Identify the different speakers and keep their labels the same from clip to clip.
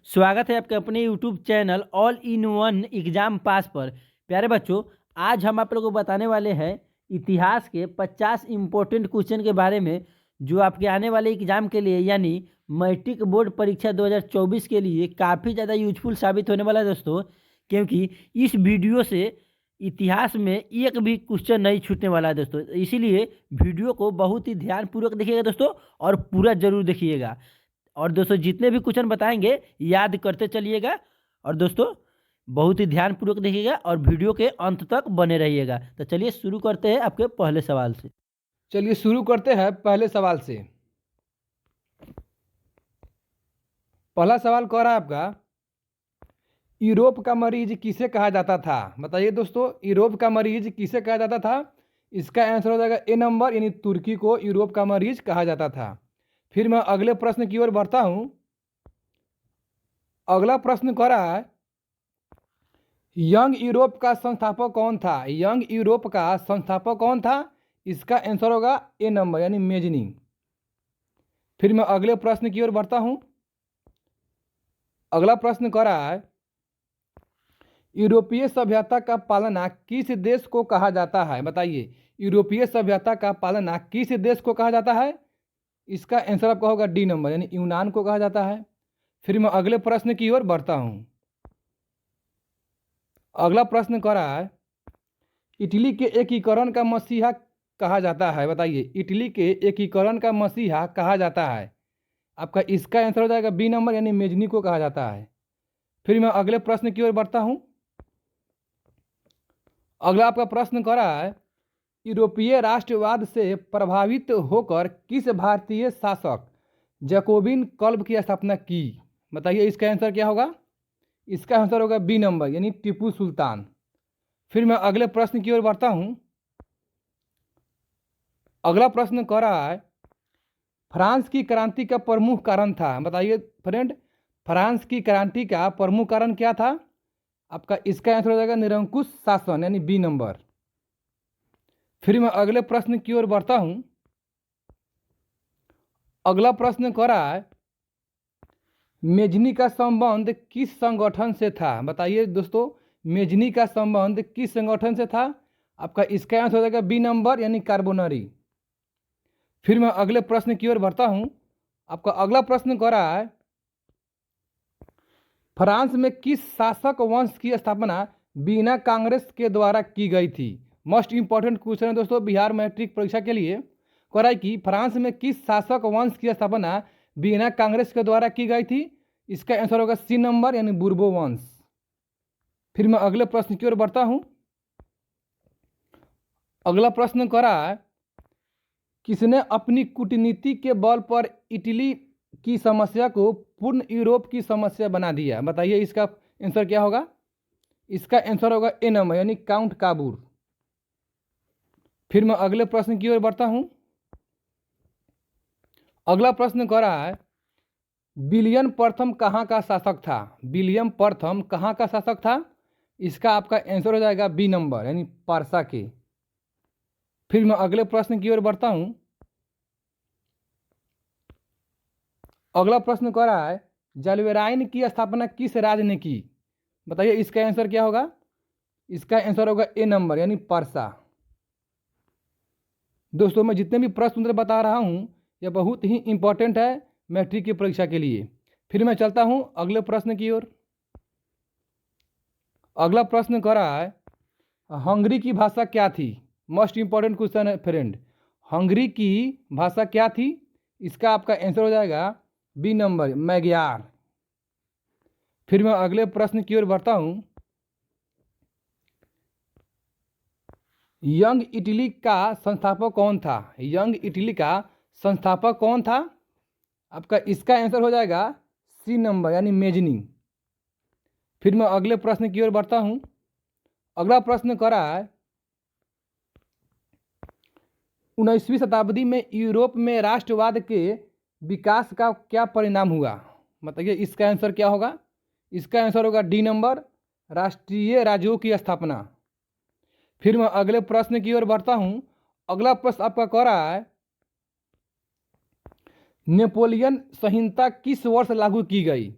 Speaker 1: स्वागत है आपके अपने YouTube channel all in one exam पास पर। प्यारे बच्चों, आज हम आप लोगों को बताने वाले हैं इतिहास के 50 इम्पोर्टेंट क्वेश्चन के बारे में, जो आपके आने वाले एग्जाम के लिए यानी मैट्रिक बोर्ड परीक्षा 2024 के लिए काफ़ी ज़्यादा यूजफुल साबित होने वाला है दोस्तों। क्योंकि इस वीडियो से इतिहास में एक भी क्वेश्चन नहीं छूटने वाला है दोस्तों, इसीलिए वीडियो को बहुत ही ध्यानपूर्वक देखिएगा दोस्तों, और पूरा जरूर देखिएगा। और दोस्तों, जितने भी क्वेश्चन बताएंगे याद करते चलिएगा, और दोस्तों बहुत ही ध्यानपूर्वक देखिएगा और वीडियो के अंत तक बने रहिएगा। तो चलिए शुरू करते हैं आपके पहले सवाल से।
Speaker 2: चलिए शुरू करते हैं पहले सवाल से। पहला सवाल कह रहा है आपका, यूरोप का मरीज किसे कहा जाता था? बताइए दोस्तों, यूरोप का मरीज किसे कहा जाता था? इसका आंसर हो जाएगा ए नंबर, यानी तुर्की को यूरोप का मरीज कहा जाता था। फिर मैं अगले प्रश्न की ओर बढ़ता हूं। अगला प्रश्न कह रहा है, यंग यूरोप का संस्थापक कौन था? यंग यूरोप का संस्थापक कौन था? इसका आंसर होगा ए नंबर, यानी मेजनी। फिर मैं अगले प्रश्न की ओर बढ़ता हूं। अगला प्रश्न कह रहा है, यूरोपीय सभ्यता का पालना किस देश को कहा जाता है? बताइए, यूरोपीय सभ्यता का पालना किस देश को कहा जाता है? इसका आंसर आपका होगा डी नंबर, यानी यूनान को कहा जाता है। फिर मैं अगले प्रश्न की ओर बढ़ता हूं। अगला प्रश्न कह रहा है, इटली के एकीकरण का मसीहा कहा जाता है? बताइए, इटली के एकीकरण का मसीहा कहा जाता है? आपका इसका आंसर हो जाएगा बी नंबर, यानी मेजनी को कहा जाता है। फिर मैं अगले प्रश्न की ओर बढ़ता हूं। अगला आपका प्रश्न कह रहा है, यूरोपीय राष्ट्रवाद से प्रभावित होकर किस भारतीय शासक जैकोबिन क्लब की स्थापना की? बताइए, इसका आंसर क्या होगा? इसका आंसर होगा बी नंबर, यानी टीपू सुल्तान। फिर मैं अगले प्रश्न की ओर बढ़ता हूं। अगला प्रश्न कह रहा है, फ्रांस की क्रांति का प्रमुख कारण था? बताइए फ्रेंड, फ्रांस की क्रांति का प्रमुख कारण क्या था? आपका इसका आंसर हो जाएगा निरंकुश शासन, यानी बी नंबर। फिर मैं अगले प्रश्न की ओर बढ़ता हूं। अगला प्रश्न कह रहा है, मेजनी का संबंध किस संगठन से था? बताइए दोस्तों, मेजनी का संबंध किस संगठन से था? आपका इसका आंसर हो जाएगा बी नंबर, यानी कार्बोनरी। फिर मैं अगले प्रश्न की ओर बढ़ता हूं। आपका अगला प्रश्न कह रहा है, फ्रांस में किस शासक वंश की स्थापना बिना कांग्रेस के द्वारा की गई थी? मोस्ट इंपॉर्टेंट क्वेश्चन है दोस्तों बिहार मैट्रिक परीक्षा के लिए। कह रहा है कि फ्रांस में किस शासक वंश की स्थापना बिना कांग्रेस के द्वारा की गई थी? इसका आंसर होगा सी नंबर, यानी बुर्बो वंश। फिर मैं अगले प्रश्न की ओर बढ़ता हूं। अगला प्रश्न कह रहा है, किसने अपनी कूटनीति के बल पर इटली की समस्या को पूर्ण यूरोप की समस्या बना दिया? बताइए, इसका आंसर क्या होगा? इसका आंसर होगा ए नंबर, यानी काउंट काबूर। फिर मैं अगले प्रश्न की ओर बढ़ता हूं। अगला प्रश्न कह रहा है, विलियम प्रथम कहाँ का शासक था? विलियम प्रथम कहाँ का शासक था? इसका आपका आंसर हो जाएगा बी नंबर, यानी पारसा के। फिर मैं अगले प्रश्न की ओर बढ़ता हूं। अगला प्रश्न कह रहा है, जलवेराइन की स्थापना किस राज्य ने की? बताइए, इसका आंसर क्या होगा? इसका आंसर होगा ए नंबर, यानी पारसा। दोस्तों, मैं जितने भी प्रश्न उत्तर बता रहा हूं यह बहुत ही इंपॉर्टेंट है मैट्रिक की परीक्षा के लिए। फिर मैं चलता हूं अगले प्रश्न की ओर। अगला प्रश्न कह रहा है, हंगरी की भाषा क्या थी? मोस्ट इंपॉर्टेंट क्वेश्चन है फ्रेंड। हंगरी की भाषा क्या थी? इसका आपका आंसर हो जाएगा बी नंबर, मैग्यार। फिर मैं अगले प्रश्न की ओर बढ़ता हूं। यंग इटली का संस्थापक कौन था? यंग इटली का संस्थापक कौन था? आपका इसका आंसर हो जाएगा सी नंबर, यानी मेजनी। फिर मैं अगले प्रश्न की ओर बढ़ता हूं। अगला प्रश्न कह रहा है, 19वीं शताब्दी में यूरोप में राष्ट्रवाद के विकास का क्या परिणाम हुआ? बताइए, इसका आंसर क्या होगा? इसका आंसर होगा डी नंबर, राष्ट्रीय राज्यों की स्थापना। फिर मैं अगले प्रश्न की ओर बढ़ता हूं। अगला प्रश्न आपका कह रहा है, नेपोलियन संहिता किस वर्ष लागू की गई?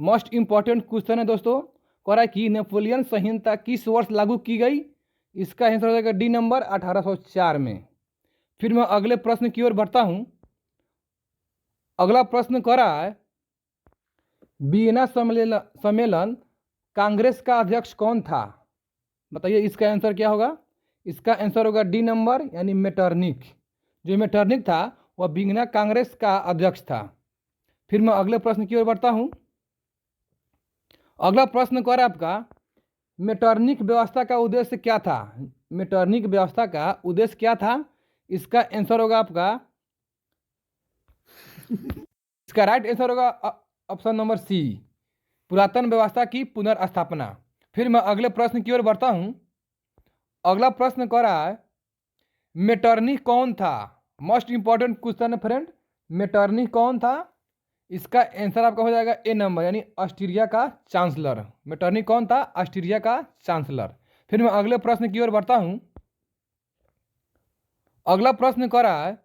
Speaker 2: मोस्ट इंपॉर्टेंट क्वेश्चन है दोस्तों। कह रहा है कि नेपोलियन संहिता किस वर्ष लागू की गई? इसका आंसर हो जाएगा डी नंबर 1804 में। फिर मैं अगले प्रश्न की ओर बढ़ता हूं। अगला प्रश्न कह रहा है वियना सम्मेलन कांग्रेस का अध्यक्ष कौन था? बताइए इसका आंसर क्या होगा? इसका आंसर होगा डी नंबर यानी मेटरनिख। जो मेटरनिख था वह वियना कांग्रेस का अध्यक्ष था। फिर मैं अगले प्रश्न की ओर बढ़ता हूं। अगला प्रश्न कह रहा है आपका मेटरनिख व्यवस्था का उद्देश्य क्या था? मेटरनिख व्यवस्था का उद्देश्य क्या था? इसका आंसर होगा आपका इसका राइट आंसर होगा ऑप्शन नंबर सी, पुरातन व्यवस्था की पुनर्स्थापना। फिर मैं अगले प्रश्न की ओर बढ़ता हूं। अगला प्रश्न कह रहा है मेटरनिख कौन था? मोस्ट इंपॉर्टेंट क्वेश्चन है फ्रेंड। मेटरनिख कौन था? इसका आंसर आपका हो जाएगा ए नंबर यानी ऑस्ट्रिया का चांसलर। मेटरनिख कौन था? ऑस्ट्रिया का चांसलर। फिर मैं अगले प्रश्न की ओर बढ़ता हूं। अगला प्रश्न कह रहा है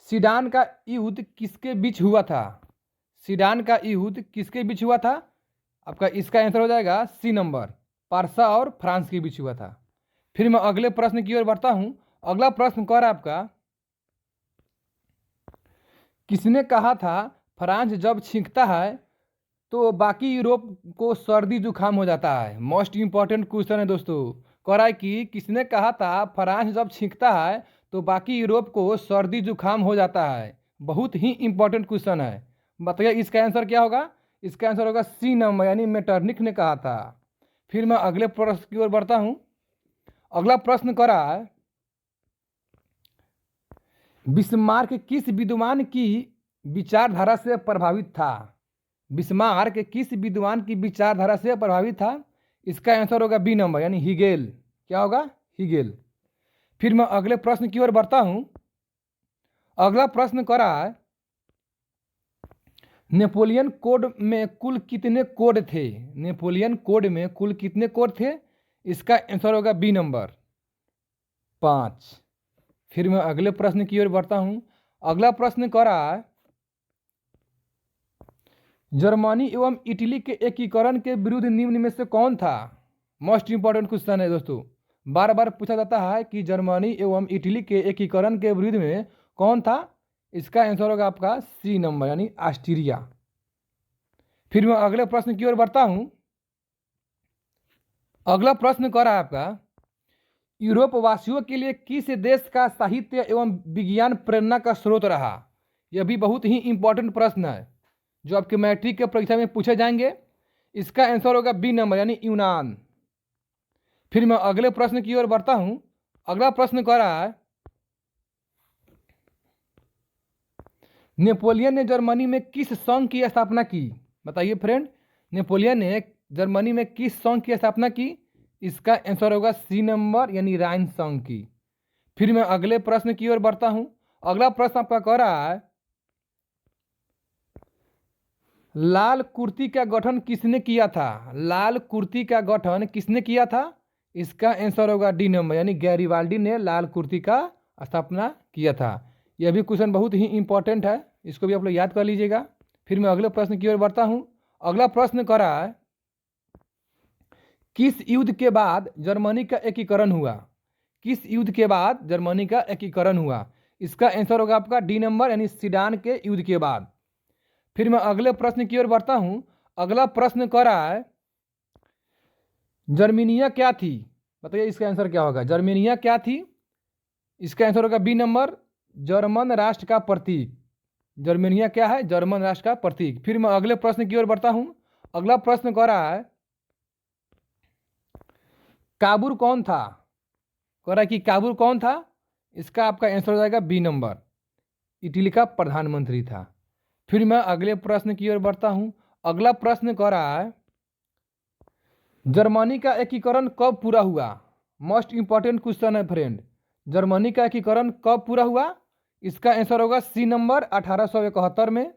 Speaker 2: सीडान का युद्ध किसके बीच हुआ था? सीडान का युद्ध किसके बीच हुआ था? आपका इसका आंसर हो जाएगा सी नंबर, पारसा और फ्रांस के बीच हुआ था। फिर मैं अगले प्रश्न की ओर बढ़ता हूं। अगला प्रश्न कह रहा है आपका किसने कहा था फ्रांस जब छींकता है तो बाकी यूरोप को सर्दी जुकाम हो जाता है? मोस्ट इंपॉर्टेंट क्वेश्चन है दोस्तों। कह रहा है कि किसने कहा था फ्रांस जब छींकता है तो बाकी यूरोप को सर्दी जुकाम हो जाता है? बहुत ही इंपॉर्टेंट क्वेश्चन है। बताइए इसका आंसर क्या होगा? इसका आंसर होगा सी नंबर यानी मेटरनिख ने कहा था। फिर मैं अगले प्रश्न की ओर बढ़ता हूं। अगला प्रश्न कह रहा है बिस्मार्क किस विद्वान की विचारधारा से प्रभावित था? बिस्मार्क किस विद्वान की विचारधारा से प्रभावित था? इसका आंसर होगा बी नंबर यानी हीगेल। क्या होगा? हीगेल। फिर मैं अगले प्रश्न की ओर बढ़ता हूं। अगला प्रश्न कह रहा है नेपोलियन कोड में कुल कितने कोड थे? नेपोलियन कोड में कुल कितने कोड थे? इसका आंसर होगा बी नंबर 5। फिर मैं अगले प्रश्न की ओर बढ़ता हूं। अगला प्रश्न कह रहा है जर्मनी एवं इटली के एकीकरण के विरुद्ध निम्न में से कौन था? मोस्ट इंपॉर्टेंट क्वेश्चन है दोस्तों। बार बार पूछा जाता है कि जर्मनी एवं इटली के एकीकरण के विरुद्ध में कौन था? इसका आंसर होगा आपका सी नंबर यानी ऑस्ट्रिया। फिर मैं अगले प्रश्न की ओर बढ़ता हूं। अगला प्रश्न कह रहा है आपका यूरोप वासियों के लिए किस देश का साहित्य एवं विज्ञान प्रेरणा का स्रोत रहा? यह भी बहुत ही इंपॉर्टेंट प्रश्न है जो आपके मैट्रिक के परीक्षा में पूछे जाएंगे। इसका आंसर होगा बी नंबर यानी यूनान। फिर मैं अगले प्रश्न की ओर बढ़ता हूं। अगला प्रश्न कह रहा है नेपोलियन ने जर्मनी में किस संघ की स्थापना की? बताइए फ्रेंड, नेपोलियन ने जर्मनी में किस संघ की स्थापना की? इसका आंसर होगा सी नंबर यानी राइन संघ की। फिर मैं अगले प्रश्न की ओर बढ़ता हूं। अगला प्रश्न आपका कह रहा है लाल कुर्ती का गठन किसने किया था? लाल कुर्ती का गठन किसने किया था? इसका आंसर होगा डी नंबर यानी गैरिबाल्डी ने लाल कुर्ती का स्थापना किया था। यह भी क्वेश्चन बहुत ही इंपॉर्टेंट है, इसको भी आप लोग याद कर लीजिएगा। फिर मैं अगले प्रश्न की ओर बढ़ता हूं। अगला प्रश्न कह रहा है किस युद्ध के बाद जर्मनी का एकीकरण हुआ? किस युद्ध के बाद जर्मनी का एकीकरण हुआ? इसका आंसर होगा आपका डी नंबर यानी सीडान के युद्ध के बाद। फिर मैं अगले प्रश्न की ओर बढ़ता हूं। अगला प्रश्न कह रहा है जर्मनिया क्या थी? बताइए इसका आंसर क्या होगा? जर्मनिया क्या थी? इसका आंसर होगा बी नंबर जर्मन राष्ट्र का प्रतीक। जर्मनिया क्या है? जर्मन राष्ट्र का प्रतीक। फिर मैं अगले प्रश्न की ओर बढ़ता हूं। अगला प्रश्न कह रहा है काबुल कौन था? कह रहा है कि काबुल कौन था? इसका आपका आंसर हो जाएगा बी नंबर, इटली का प्रधानमंत्री था। फिर मैं अगले प्रश्न की ओर बढ़ता हूं। अगला प्रश्न कह रहा है जर्मनी का एकीकरण कब पूरा हुआ? मोस्ट इंपॉर्टेंट क्वेश्चन है फ्रेंड। जर्मनी का एकीकरण कब पूरा हुआ? इसका आंसर होगा सी नंबर 1871 में।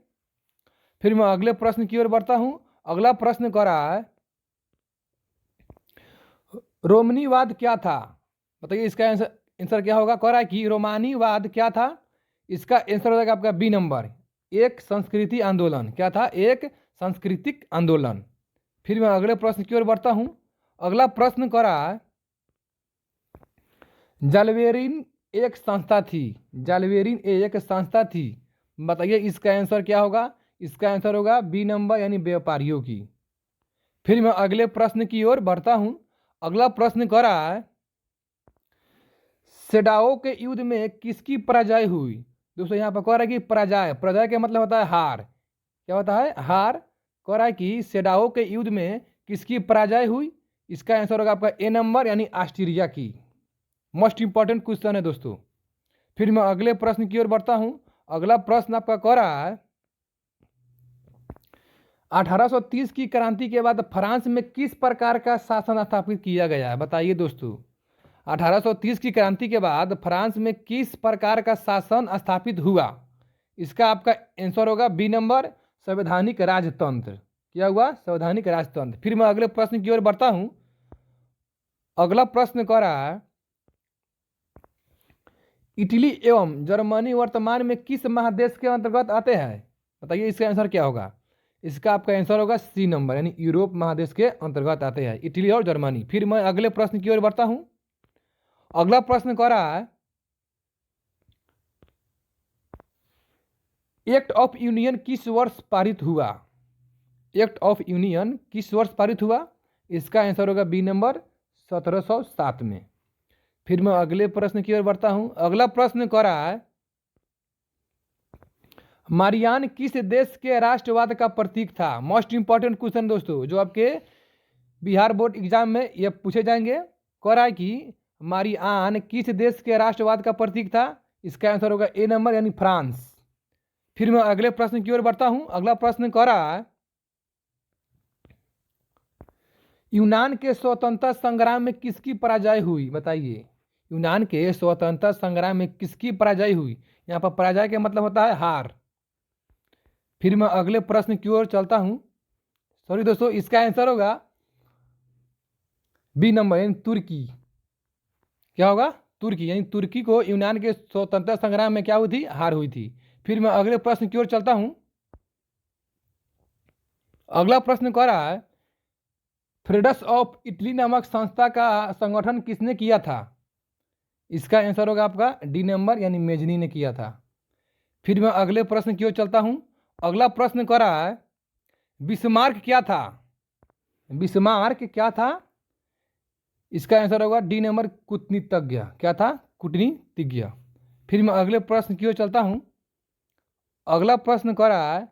Speaker 2: फिर मैं अगले प्रश्न की ओर बढ़ता हूं। अगला प्रश्न कह रहा है रोमनीवाद क्या था? बताइए इसका आंसर क्या होगा? कह रहा है कि रोमानीवाद क्या था? इसका आंसर हो जाएगा आपका बी नंबर एक संस्कृति आंदोलन। क्या था? एक सांस्कृतिक आंदोलन। फिर मैं अगले प्रश्न की ओर बढ़ता हूँ। अगला प्रश्न करा, जालवेरिन एक संस्था थी, जालवेरिन एक संस्था थी, बताइए इसका आंसर क्या होगा? इसका आंसर होगा बी नंबर यानी व्यापारियों की। फिर मैं अगले प्रश्न की ओर बढ़ता हूं। अगला प्रश्न करा, सेडाओ के युद्ध में किसकी पराजय हुई? दोस्तों यहाँ पर कह रहा है कि पराजय, पराजय का मतलब होता है हार। क्या होता है? हार। कह रहा है कि सेडाओ के युद्ध में किसकी पराजय हुई? इसका आंसर होगा आपका ए नंबर यानी ऑस्ट्रिया की। मोस्ट इंपॉर्टेंट क्वेश्चन है दोस्तों। फिर मैं अगले प्रश्न की ओर बढ़ता हूं। अगला प्रश्न आपका कह रहा है, 1830 की क्रांति के बाद फ्रांस में किस प्रकार का शासन स्थापित किया गया है? बताइए दोस्तों, 1830 की क्रांति के बाद फ्रांस में किस प्रकार का शासन स्थापित हुआ? इसका आपका आंसर होगा बी नंबर, संवैधानिक राजतंत्र। क्या हुआ? संवैधानिक राजतंत्र। फिर मैं अगले प्रश्न की ओर बढ़ता हूं। अगला प्रश्न कह रहा है, इटली एवं जर्मनी वर्तमान में किस महादेश के अंतर्गत आते हैं? बताइए इसका आंसर क्या होगा? इसका आपका आंसर होगा सी नंबर यानी यूरोप महादेश के अंतर्गत आते हैं इटली और जर्मनी। फिर मैं अगले प्रश्न की ओर बढ़ता हूं। अगला प्रश्न कह रहा है, एक्ट ऑफ यूनियन किस वर्ष पारित हुआ? एक्ट ऑफ यूनियन किस वर्ष पारित हुआ? इसका आंसर होगा बी नंबर 1707 में। फिर मैं अगले प्रश्न की ओर बढ़ता हूं। अगला प्रश्न कह रहा है, मारियान किस देश के राष्ट्रवाद का प्रतीक था? मोस्ट इंपॉर्टेंट क्वेश्चन दोस्तों, जो आपके बिहार बोर्ड एग्जाम में ये पूछे जाएंगे। कह रहा है कि मारियान किस देश के राष्ट्रवाद का प्रतीक था? इसका आंसर होगा ए नंबर यानी फ्रांस। फिर मैं अगले प्रश्न की ओर बढ़ता हूं। अगला प्रश्न कह रहा है, यूनान के स्वतंत्रता संग्राम में किसकी पराजय हुई? बताइए, यूनान के स्वतंत्रता संग्राम में किसकी पराजय हुई? यहाँ पर पराजय का मतलब होता है हार। फिर मैं अगले प्रश्न की ओर चलता हूं। सॉरी दोस्तों, इसका आंसर होगा बी नंबर यानी तुर्की। क्या होगा? तुर्की, यानी तुर्की को यूनान के स्वतंत्रता संग्राम में क्या हुई थी? हार हुई थी। फिर मैं अगले प्रश्न की ओर चलता हूं। अगला प्रश्न कह रहा है, फ्रीडस ऑफ इटली नामक संस्था का संगठन किसने किया था? इसका आंसर होगा आपका डी नंबर यानी मेजनी ने किया था। फिर मैं अगले प्रश्न की ओर चलता हूं। अगला प्रश्न कह रहा है, बिस्मार्क क्या था? बिस्मार्क क्या था? इसका आंसर होगा डी नंबर कूटनीतिज्ञ। क्या था? कूटनीतिज्ञ। फिर मैं अगले प्रश्न की ओर चलता हूं। अगला प्रश्न कह रहा है,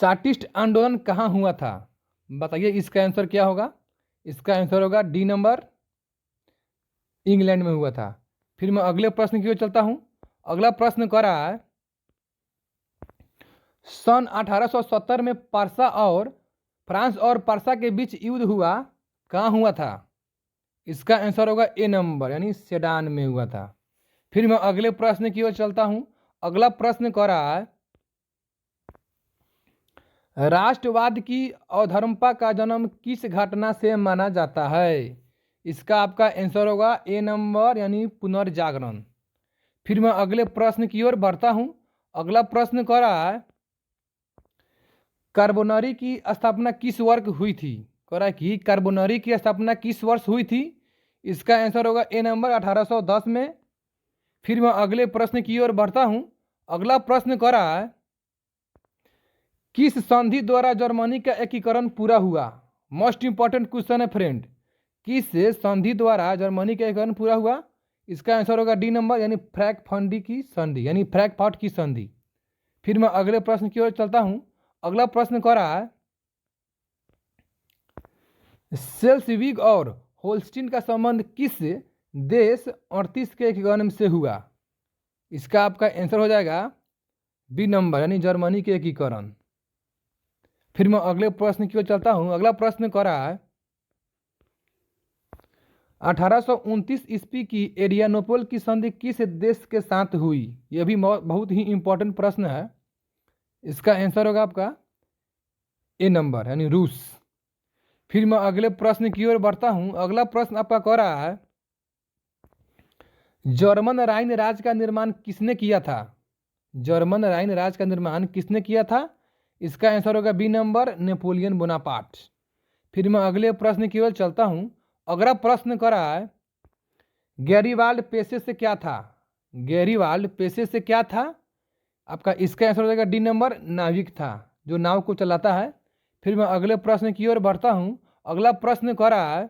Speaker 2: चार्टिस्ट आंदोलन कहाँ हुआ था? बताइए इसका आंसर क्या होगा? इसका आंसर होगा डी नंबर, इंग्लैंड में हुआ था। फिर मैं अगले प्रश्न की ओर चलता हूं। अगला प्रश्न कह रहा है, सन 1870 में परसा और फ्रांस और परसा के बीच युद्ध हुआ, कहाँ हुआ था? इसका आंसर होगा ए नंबर यानी सेडान में हुआ था। फिर मैं अगले प्रश्न की ओर चलता हूं। अगला प्रश्न कह रहा है, राष्ट्रवाद की अवधर्मता का जन्म किस घटना से माना जाता है? इसका आपका आंसर होगा ए नंबर यानी पुनर्जागरण। फिर मैं अगले प्रश्न की ओर बढ़ता हूं। अगला प्रश्न कह रहा है, कार्बोनरी की स्थापना किस वर्ष हुई थी? कह रहा है कि कार्बोनरी की स्थापना किस वर्ष हुई थी? इसका आंसर होगा ए नंबर 1810 में। फिर मैं अगले प्रश्न की ओर बढ़ता हूं। अगला प्रश्न कह रहा है, किस संधि द्वारा जर्मनी का एकीकरण पूरा हुआ? मोस्ट इंपॉर्टेंट क्वेश्चन है फ्रेंड, किस संधि द्वारा जर्मनी का एकीकरण पूरा हुआ? इसका आंसर होगा डी नंबर यानी फ्रैंकफर्ट की संधि, यानी फ्रैंकफर्ट की संधि। फिर मैं अगले प्रश्न की ओर चलता हूं। अगला प्रश्न कह रहा है, सेल्सविग और होल्स्टीन का संबंध किस देश 38 के एकीकरण से हुआ? इसका आपका आंसर हो जाएगा बी नंबर यानी जर्मनी के एकीकरण। फिर मैं अगले प्रश्न की ओर चलता हूं। अगला प्रश्न कह रहा है, 1829 ईस्वी की एडियानोपोल की संधि किस देश के साथ हुई? यह भी बहुत ही इंपॉर्टेंट प्रश्न है। इसका आंसर होगा आपका ए नंबर यानी रूस। फिर मैं अगले प्रश्न की ओर बढ़ता हूं। अगला प्रश्न आपका कह रहा है, जर्मन राइन राज्य का निर्माण किसने किया था? जर्मन राइन राज्य का निर्माण किसने किया था? इसका आंसर होगा बी नंबर, नेपोलियन बोनापार्ट। फिर मैं अगले प्रश्न की ओर चलता हूँ। अगला प्रश्न करा है, गैरीवाल्ड पेशे से क्या था? गैरीवाल्ड पेशे से क्या था? आपका इसका आंसर हो जाएगा डी नंबर, नाविक था, जो नाव को चलाता है। फिर मैं अगले प्रश्न की ओर बढ़ता हूँ। अगला प्रश्न कह रहा है,